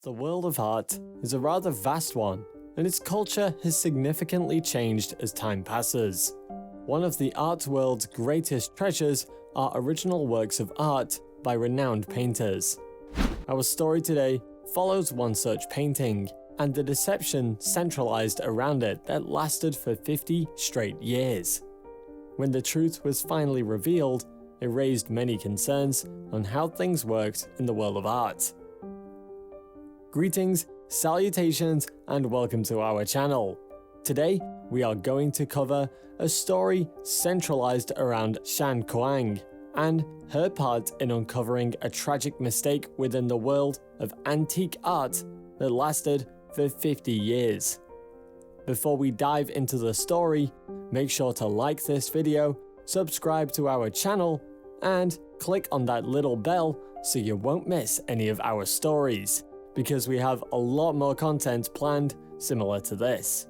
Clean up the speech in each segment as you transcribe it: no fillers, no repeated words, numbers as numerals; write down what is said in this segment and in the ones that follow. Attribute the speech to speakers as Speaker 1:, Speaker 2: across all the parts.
Speaker 1: The world of art is a rather vast one, and its culture has significantly changed as time passes. One of the art world's greatest treasures are original works of art by renowned painters. Our story today follows one such painting, and the deception centralized around it that lasted for 50 straight years. When the truth was finally revealed, it raised many concerns on how things worked in the world of art. Greetings, salutations, and welcome to our channel. Today, we are going to cover a story centralized around Shan Quang and her part in uncovering a tragic mistake within the world of antique art that lasted for 50 years. Before we dive into the story, make sure to like this video, subscribe to our channel, and click on that little bell so you won't miss any of our stories, because we have a lot more content planned similar to this.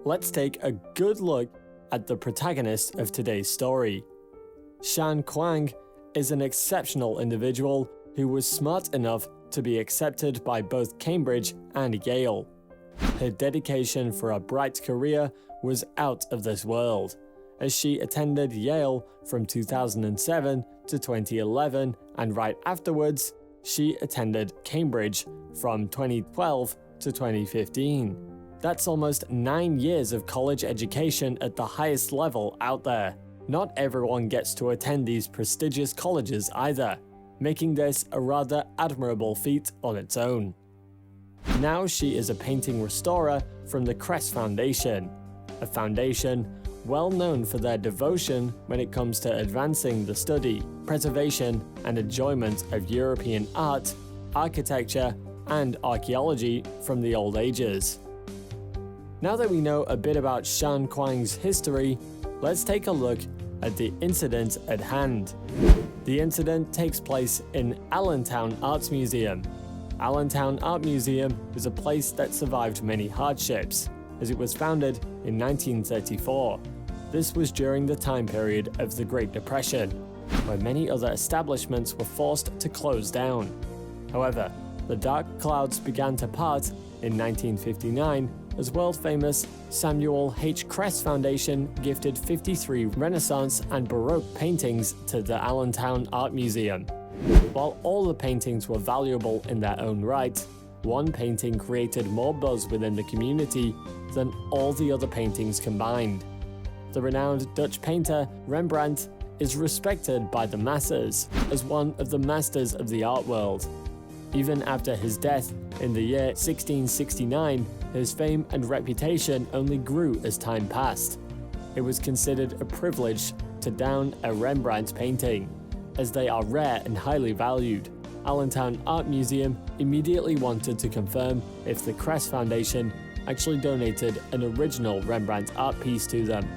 Speaker 1: Let's take a good look at the protagonist of today's story. Shan Quang is an exceptional individual who was smart enough to be accepted by both Cambridge and Yale. Her dedication for a bright career was out of this world, as she attended Yale from 2007 to 2011, and right afterwards, she attended Cambridge from 2012 to 2015. That's almost 9 years of college education at the highest level out there. Not everyone gets to attend these prestigious colleges either, making this a rather admirable feat on its own. Now she is a painting restorer from the Crest Foundation, a foundation well known for their devotion when it comes to advancing the study, preservation, and enjoyment of European art, architecture, and archaeology from the old ages. Now that we know a bit about Shan Quang's history, let's take a look at the incident at hand. The incident takes place in Allentown Arts Museum. Allentown Art Museum is a place that survived many hardships, as it was founded in 1934. This was during the time period of the Great Depression, where many other establishments were forced to close down. However, the dark clouds began to part in 1959 as world-famous Samuel H. Crest Foundation gifted 53 Renaissance and Baroque paintings to the Allentown Art Museum. While all the paintings were valuable in their own right, one painting created more buzz within the community than all the other paintings combined. The renowned Dutch painter Rembrandt is respected by the masses as one of the masters of the art world. Even after his death in the year 1669, his fame and reputation only grew as time passed. It was considered a privilege to down a Rembrandt painting, as they are rare and highly valued. Allentown Art Museum immediately wanted to confirm if the Crest Foundation actually donated an original Rembrandt art piece to them.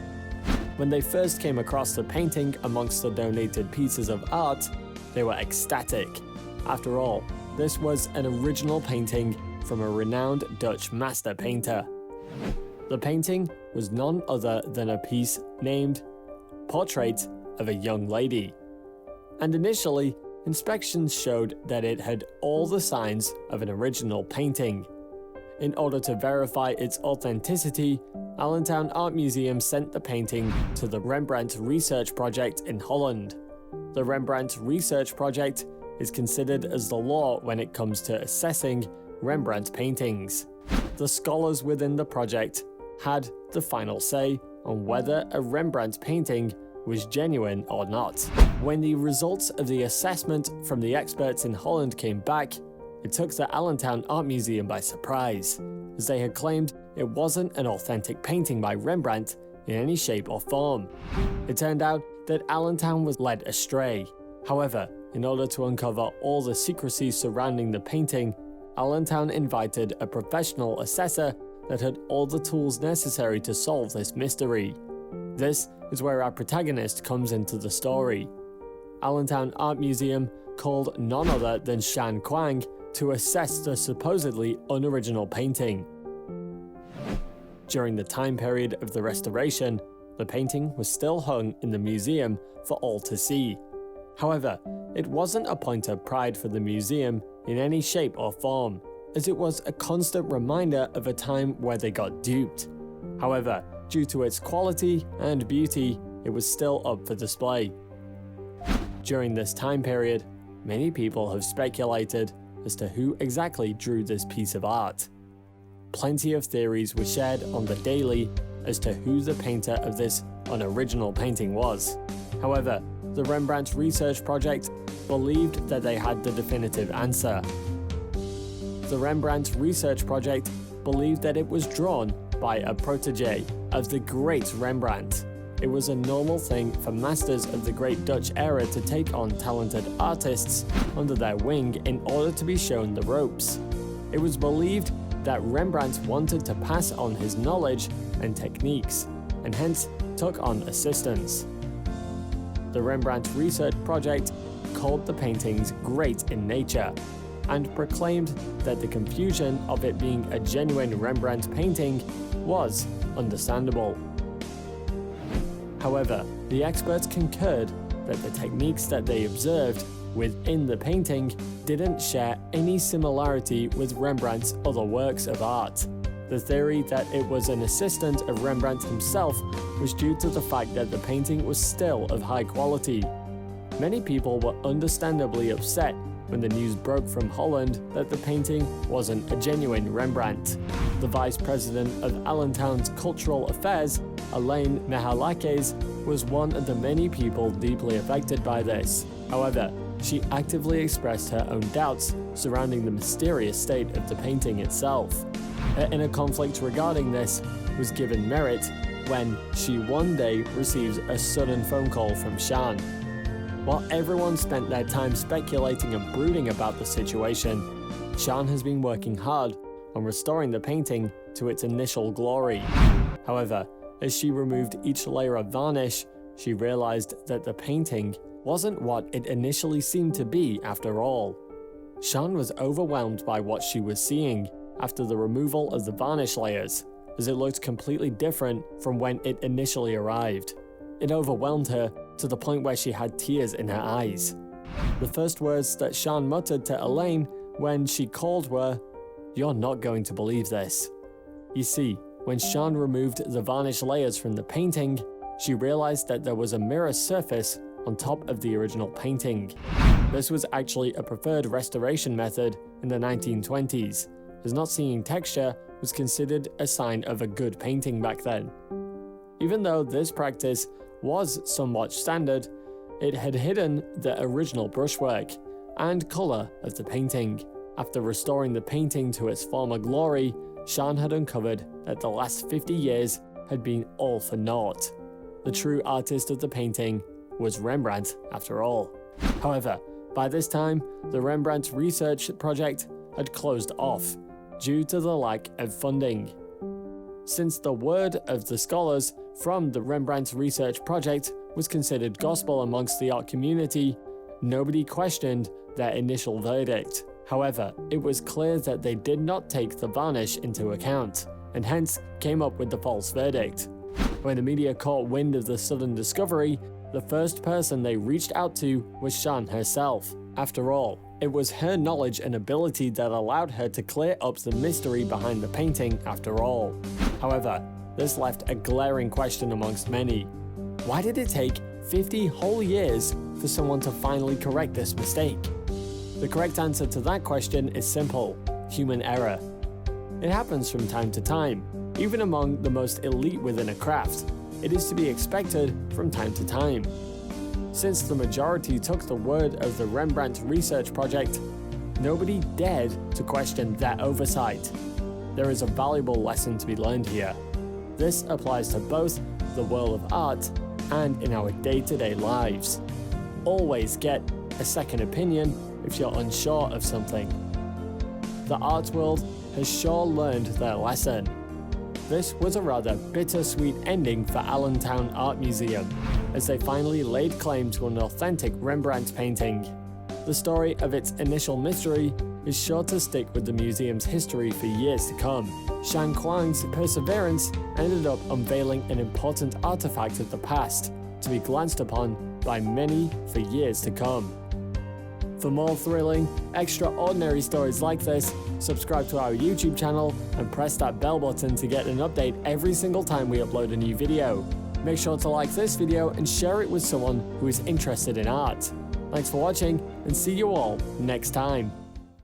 Speaker 1: When they first came across the painting amongst the donated pieces of art, they were ecstatic. After all, this was an original painting from a renowned Dutch master painter. The painting was none other than a piece named Portrait of a Young Lady. And initially, inspections showed that it had all the signs of an original painting. In order to verify its authenticity, Allentown Art Museum sent the painting to the Rembrandt Research Project in Holland. The Rembrandt Research Project is considered as the law when it comes to assessing Rembrandt paintings. The scholars within the project had the final say on whether a Rembrandt painting was genuine or not. When the results of the assessment from the experts in Holland came back, it took the Allentown Art Museum by surprise, as they had claimed it wasn't an authentic painting by Rembrandt in any shape or form. It turned out that Allentown was led astray. However, in order to uncover all the secrecy surrounding the painting, Allentown invited a professional assessor that had all the tools necessary to solve this mystery. This is where our protagonist comes into the story. Allentown Art Museum called none other than Shan Quang to assess the supposedly unoriginal painting. During the time period of the restoration, the painting was still hung in the museum for all to see. However, it wasn't a point of pride for the museum in any shape or form, as it was a constant reminder of a time where they got duped. However, due to its quality and beauty, it was still up for display. During this time period, many people have speculated as to who exactly drew this piece of art. Plenty of theories were shared on the daily as to who the painter of this unoriginal painting was. However, the Rembrandt Research Project believed that they had the definitive answer. The Rembrandt Research Project believed that it was drawn by a protege of the great Rembrandt. It was a normal thing for masters of the great Dutch era to take on talented artists under their wing in order to be shown the ropes. It was believed that Rembrandt wanted to pass on his knowledge and techniques, and hence took on assistants. The Rembrandt Research Project called the paintings great in nature, and proclaimed that the confusion of it being a genuine Rembrandt painting was understandable. However, the experts concurred that the techniques that they observed within the painting didn't share any similarity with Rembrandt's other works of art. The theory that it was an assistant of Rembrandt himself was due to the fact that the painting was still of high quality. Many people were understandably upset when the news broke from Holland that the painting wasn't a genuine Rembrandt. The vice president of Allentown's Cultural Affairs, Elaine Mehalakes, was one of the many people deeply affected by this. However, she actively expressed her own doubts surrounding the mysterious state of the painting itself. Her inner conflict regarding this was given merit when she one day receives a sudden phone call from Shan. While everyone spent their time speculating and brooding about the situation, Shan has been working hard on restoring the painting to its initial glory. However, as she removed each layer of varnish, she realized that the painting wasn't what it initially seemed to be after all. Shan was overwhelmed by what she was seeing after the removal of the varnish layers, as it looked completely different from when it initially arrived. It overwhelmed her to the point where she had tears in her eyes. The first words that Shan muttered to Elaine when she called were, "You're not going to believe this." You see, when Shan removed the varnish layers from the painting, she realized that there was a mirror surface on top of the original painting. This was actually a preferred restoration method in the 1920s, as not seeing texture was considered a sign of a good painting back then. Even though this practice was somewhat standard, it had hidden the original brushwork and colour of the painting. After restoring the painting to its former glory, Shan had uncovered that the last 50 years had been all for naught. The true artist of the painting was Rembrandt after all. However, by this time, the Rembrandt Research Project had closed off due to the lack of funding. Since the word of the scholars from the Rembrandt Research Project was considered gospel amongst the art community, nobody questioned their initial verdict. However, it was clear that they did not take the varnish into account, and hence came up with the false verdict. When the media caught wind of the sudden discovery, the first person they reached out to was Shan herself. After all, it was her knowledge and ability that allowed her to clear up the mystery behind the painting after all. However, this left a glaring question amongst many. Why did it take 50 whole years for someone to finally correct this mistake? The correct answer to that question is simple: human error. It happens from time to time, even among the most elite within a craft. It is to be expected from time to time. Since the majority took the word of the Rembrandt Research Project, nobody dared to question that oversight. There is a valuable lesson to be learned here. This applies to both the world of art and in our day-to-day lives. Always get a second opinion if you're unsure of something. The art world has sure learned their lesson. This was a rather bittersweet ending for Allentown Art Museum, as they finally laid claim to an authentic Rembrandt painting. The story of its initial mystery is sure to stick with the museum's history for years to come. Shan Quang's perseverance ended up unveiling an important artifact of the past, to be glanced upon by many for years to come. For more thrilling, extraordinary stories like this, subscribe to our YouTube channel and press that bell button to get an update every single time we upload a new video. Make sure to like this video and share it with someone who is interested in art. Thanks for watching, and see you all next time.